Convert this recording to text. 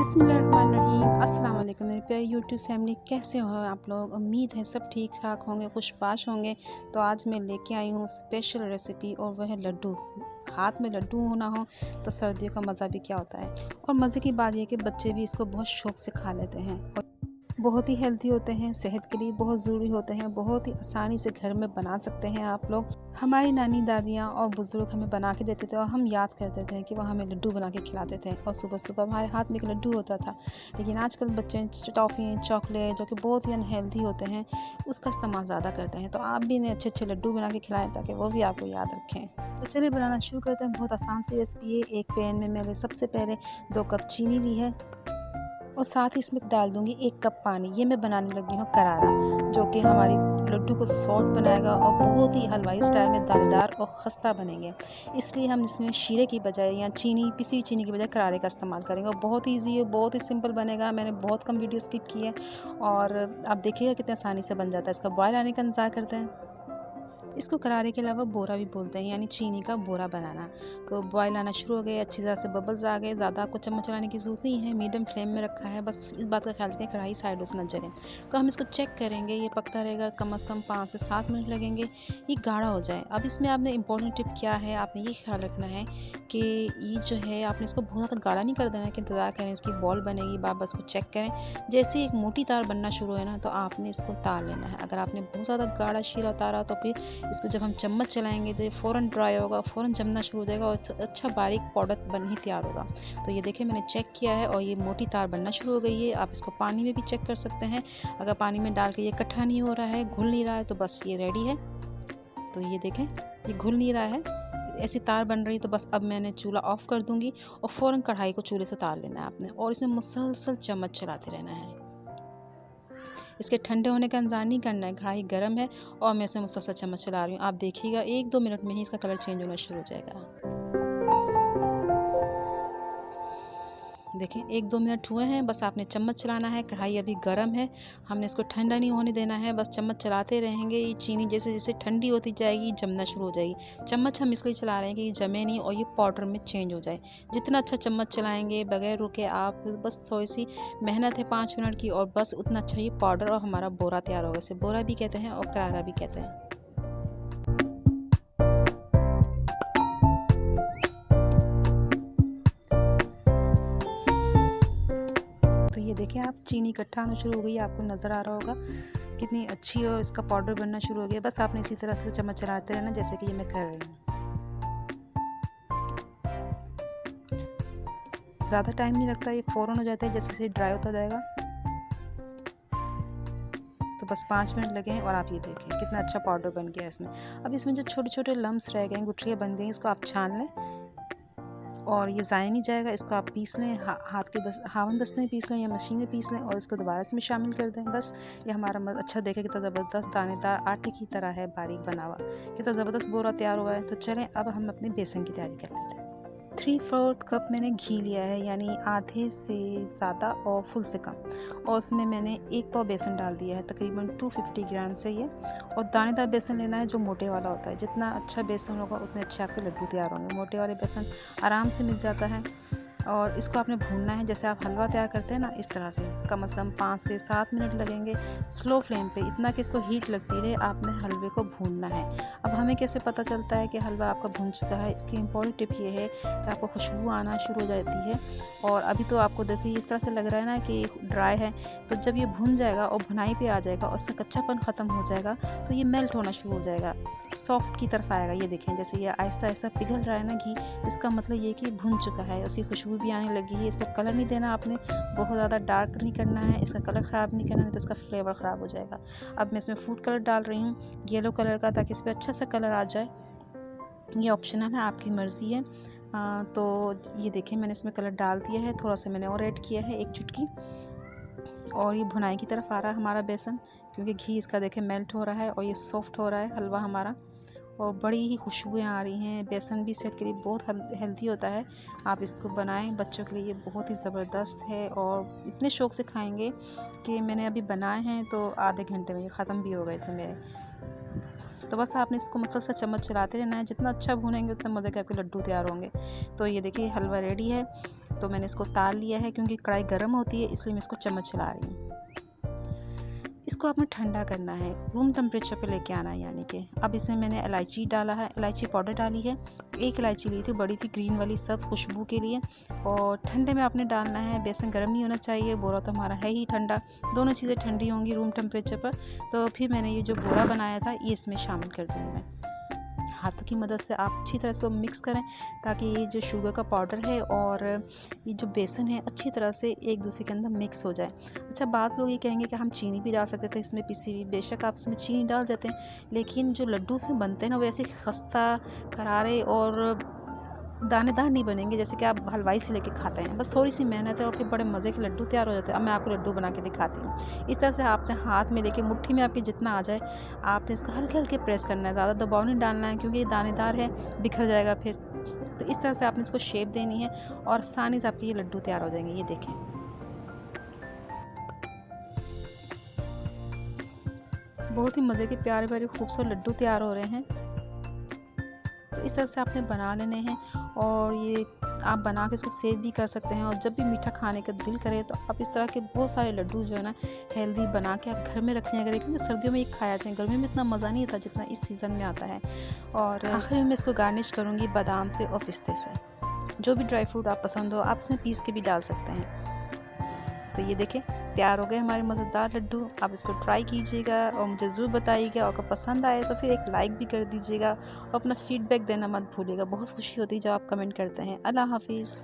बिस्मिल्लाहिर्रहमानिर्रहीम। अस्सलाम वालेकुम मेरे प्यारे यूट्यूब फैमिली, कैसे हो आप लोग। उम्मीद है सब ठीक ठाक होंगे, खुशबाश होंगे। तो आज मैं लेके आई हूँ स्पेशल रेसिपी, और वह है लड्डू। हाथ में लड्डू होना हो तो सर्दियों का मज़ा भी क्या होता है। और मज़े की बात यह कि बच्चे भी इसको बहुत शौक़ से खा लेते हैं। और बहुत ही हेल्दी होते हैं, सेहत के लिए बहुत ज़रूरी होते हैं। बहुत ही आसानी से घर में बना सकते हैं आप लोग। हमारी नानी दादियाँ और बुज़ुर्ग हमें बना के देते थे, और हम याद करते थे कि वो हमें लड्डू बना के खिलाते थे। और सुबह सुबह हमारे हाथ में एक लड्डू होता था। लेकिन आजकल बच्चे टॉफ़ी, चॉकलेट, जो कि बहुत ही अनहेल्दी होते हैं, उसका इस्तेमाल ज़्यादा करते हैं। तो आप भी इन्हें अच्छे अच्छे लड्डू बना के खिलाएँ ताकि वो भी आपको याद रखें। तो चलिए बनाना शुरू करते हैं। बहुत आसान सी रेसिपी है। एक पैन में मैंने सबसे पहले 2 कप चीनी ली है, और साथ ही इसमें डाल दूंगी 1 कप पानी। ये मैं बनाने लगी हूँ करारा, जो कि हमारी लड्डू को सॉफ्ट बनाएगा और बहुत ही हलवाई स्टाइल में दानेदार और खस्ता बनेंगे। इसलिए हम इसमें शीरे की बजाय या चीनी, पिसी हुई चीनी की बजाय करारे का इस्तेमाल करेंगे। और बहुत ईजी है, बहुत ही सिंपल बनेगा। मैंने बहुत कम वीडियो स्किप की है, और आप देखिएगा कितनी आसानी से बन जाता है। इसका बॉयल आने का इंतज़ार करते हैं। इसको करारे के अलावा बोरा भी बोलते हैं, यानी चीनी का बोरा बनाना। तो बॉयल आना शुरू हो गए, अच्छी तरह से बबल्स आ गए। ज़्यादा आपको चम्मच चलाने की ज़रूरत नहीं है, मीडियम फ्लेम में रखा है। बस इस बात का ख्याल रखें कढ़ाई साइडों से न जले। तो हम इसको चेक करेंगे, ये पकता रहेगा। कम से कम 5 से 7 मिनट लगेंगे ये गाढ़ा हो जाए। अब इसमें आपने इंपॉर्टेंट टिप क्या है, आपने ये ख्याल रखना है कि ये जो है आपने इसको बहुत ज़्यादा गाढ़ा नहीं कर देना है कि इंतज़ार करें इसकी बॉल बनेगी। बार बार इसको चेक करें। जैसे ही एक मोटी तार बनना शुरू है ना, तो आपने इसको उतार लेना है। अगर आपने बहुत ज़्यादा गाढ़ा शीरा उतारा तो फिर इसको जब हम चम्मच चलाएंगे तो ये फ़ौरन ड्राई होगा, फ़ौरन जमना शुरू हो जाएगा, और अच्छा बारीक पाउडर बन ही तैयार होगा। तो ये देखिए मैंने चेक किया है, और ये मोटी तार बनना शुरू हो गई है। आप इसको पानी में भी चेक कर सकते हैं। अगर पानी में डाल के ये इकट्ठा नहीं हो रहा है, घुल नहीं रहा है, तो बस ये रेडी है। तो ये देखें, ये घुल नहीं रहा है, ऐसी तार बन रही। तो बस अब मैंने चूल्हा ऑफ कर दूंगी, और फ़ौरन कढ़ाई को चूल्हे से उतार लेना है आपने, और इसमें मुसलसल चम्मच चलाते रहना है। इसके ठंडे होने का इंतज़ार नहीं करना है। कढ़ाई गर्म है, और मैं इसमें मुसलसल चम्मच चला रही हूँ। आप देखिएगा 1-2 मिनट में ही इसका कलर चेंज होना शुरू हो जाएगा। देखें 1-2 मिनट हुए हैं, बस आपने चम्मच चलाना है। कढ़ाई अभी गर्म है, हमने इसको ठंडा नहीं होने देना है। बस चम्मच चलाते रहेंगे। ये चीनी जैसे जैसे ठंडी होती जाएगी, जमना शुरू हो जाएगी। चम्मच हम इसलिए चला रहे हैं कि ये जमे नहीं और ये पाउडर में चेंज हो जाए। जितना अच्छा चम्मच चलाएंगे बगैर रुके आप, बस थोड़ी सी मेहनत है 5 मिनट की, और बस उतना अच्छा ये पाउडर और हमारा बोरा तैयार होगा। इसे बोरा भी कहते हैं और करारा भी कहते हैं। तो ये देखें आप, चीनी इकट्ठा होना शुरू हो गई है। आपको नज़र आ रहा होगा कितनी अच्छी, और इसका पाउडर बनना शुरू हो गया। बस आपने इसी तरह से चम्मच चलाते रहना, जैसे कि ये मैं कर रही हूँ। ज़्यादा टाइम नहीं लगता, ये फ़ौरन हो जाता है जैसे जैसे ड्राई होता जाएगा। तो बस 5 मिनट लगे हैं, और आप ये देखें कितना अच्छा पाउडर बन गया है इसमें। अब इसमें जो छोटे छोटे लम्स रह गए, गुठलियाँ बन गई, इसको आप छान लें, और ये ज़ाया नहीं जाएगा। इसको आप पीस लें, हाथ के हावन दस्ते में पीस लें या मशीन में पीस लें, और इसको दोबारा इसमें शामिल कर दें। बस ये हमारा अच्छा देखें कितना ज़बरदस्त दानेदार आटे की तरह है, बारीक बना हुआ, कितना ज़बरदस्त बोरा तैयार हुआ है। तो चलें अब हम अपने बेसन की तैयारी कर लेते हैं। 3/4 कप मैंने घी लिया है, यानी आधे से ज़्यादा और फुल से कम, और उसमें मैंने 1 पाव बेसन डाल दिया है, तकरीबन 250 ग्राम से ये। और दानेदार बेसन लेना है जो मोटे वाला होता है। जितना अच्छा बेसन होगा उतने अच्छे आपके लड्डू तैयार होंगे। मोटे वाले बेसन आराम से मिल जाता है। और इसको आपने भूनना है जैसे आप हलवा तैयार करते हैं ना, इस तरह से। कम से कम 5 से 7 मिनट लगेंगे, स्लो फ्लेम पे, इतना कि इसको हीट लगती रहे। आपने हलवे को भूनना है। अब हमें कैसे पता चलता है कि हलवा आपका भून चुका है? इसकी इम्पॉर्टेंट टिप ये है कि आपको खुशबू आना शुरू हो जाती है। और अभी तो आपको देखिए इस तरह से लग रहा है ना कि ड्राई है। तो जब ये भुन जाएगा और भुनाई पे आ जाएगा और उसका कच्चापन ख़त्म हो जाएगा, तो ये मेल्ट होना शुरू हो जाएगा, सॉफ्ट की तरफ आएगा। ये देखें जैसे ये आहिस्ता आहिस्ता पिघल रहा है ना घी, इसका मतलब ये कि भुन चुका है। उसकी खुशबू भी आने लगी है। इसका कलर नहीं देना आपने, बहुत ज़्यादा डार्क नहीं करना है, इसका कलर ख़राब नहीं करना, नहीं तो इसका फ्लेवर ख़राब हो जाएगा। अब मैं इसमें फूड कलर डाल रही हूँ, येलो कलर का, ताकि इस पर अच्छा सा कलर आ जाए। ये ऑप्शनल है, आपकी मर्ज़ी है। तो ये देखें मैंने इसमें कलर डाल दिया है, थोड़ा सा मैंने और ऐड किया है, 1 चुटकी। और ये भुनाई की तरफ आ रहा है हमारा बेसन, क्योंकि घी इसका देखें मेल्ट हो रहा है, और ये सॉफ्ट हो रहा है हलवा हमारा, और बड़ी ही खुशबुएँ आ रही हैं। बेसन भी सेहत के लिए बहुत हेल्दी होता है। आप इसको बनाएं, बच्चों के लिए ये बहुत ही ज़बरदस्त है, और इतने शौक़ से खाएंगे कि मैंने अभी बनाए हैं तो आधे घंटे में ये ख़त्म भी हो गए थे मेरे। तो बस आपने इसको मुसलसल चम्मच चलाते रहना है। जितना अच्छा भूनेंगे उतना मज़े के आपके लड्डू तैयार होंगे। तो ये देखिए हलवा रेडी है। तो मैंने इसको तार लिया है, क्योंकि कढ़ाई गर्म होती है इसलिए मैं इसको चम्मच चला रही हूँ। इसको आपने ठंडा करना है, रूम टेम्परेचर पे लेके आना है यानी कि। अब इसमें मैंने इलायची डाला है, इलायची पाउडर डाली है। एक इलायची ली थी, बड़ी थी, ग्रीन वाली, सब खुशबू के लिए। और ठंडे में आपने डालना है, बेसन गर्म नहीं होना चाहिए, बोरा तो हमारा है ही ठंडा। दोनों चीज़ें ठंडी होंगी रूम टेम्परेचर पर। तो फिर मैंने ये जो बोरा बनाया था ये इसमें शामिल कर दूँगी मैं। हाथों की मदद से आप अच्छी तरह से मिक्स करें, ताकि ये जो शुगर का पाउडर है और ये जो बेसन है अच्छी तरह से एक दूसरे के अंदर मिक्स हो जाए। अच्छा, बात लोग ये कहेंगे कि हम चीनी भी डाल सकते थे इसमें पिसी हुई। बेशक आप इसमें चीनी डाल देते हैं, लेकिन जो लड्डू इसमें बनते हैं ना, वो ऐसे खस्ता, करारे और दानेदार नहीं बनेंगे जैसे कि आप हलवाई से लेके खाते हैं। बस थोड़ी सी मेहनत है और फिर बड़े मज़े के लड्डू तैयार हो जाते हैं। अब मैं आपको लड्डू बना के दिखाती हूँ। इस तरह से आपने हाथ में लेके मुट्ठी में आपके जितना आ जाए, आपने इसको हल्के हल्के प्रेस करना है, ज़्यादा दबाव नहीं डालना है, क्योंकि ये दानेदार है, बिखर जाएगा फिर। तो इस तरह से आपने इसको शेप देनी है और आसानी से आपके ये लड्डू तैयार हो जाएंगे। ये देखें, बहुत ही मज़े के प्यारे प्यारे खूबसूरत लड्डू तैयार हो रहे हैं। तो इस तरह से आपने बना लेने हैं और ये आप बना के इसको सेव भी कर सकते हैं। और जब भी मीठा खाने का दिल करे तो आप इस तरह के बहुत सारे लड्डू जो है ना हेल्दी बना के आप घर में रख लिया करें, क्योंकि सर्दियों में ये खाया जाते हैं, गर्मियों में इतना मज़ा नहीं आता जितना इस सीज़न में आता है। और आखिर में मैं इसको गार्निश करूँगी बादाम से और पिस्ते से। जो भी ड्राई फ्रूट आप पसंद हो आप इसमें पीस के भी डाल सकते हैं। तो ये देखें, तैयार हो गए हमारे मज़ेदार लड्डू। आप इसको ट्राई कीजिएगा और मुझे ज़रूर बताइएगा। और अगर पसंद आए तो फिर एक लाइक भी कर दीजिएगा और अपना फीडबैक देना मत भूलिएगा। बहुत खुशी होती है जब आप कमेंट करते हैं। अल्लाह हाफिज़।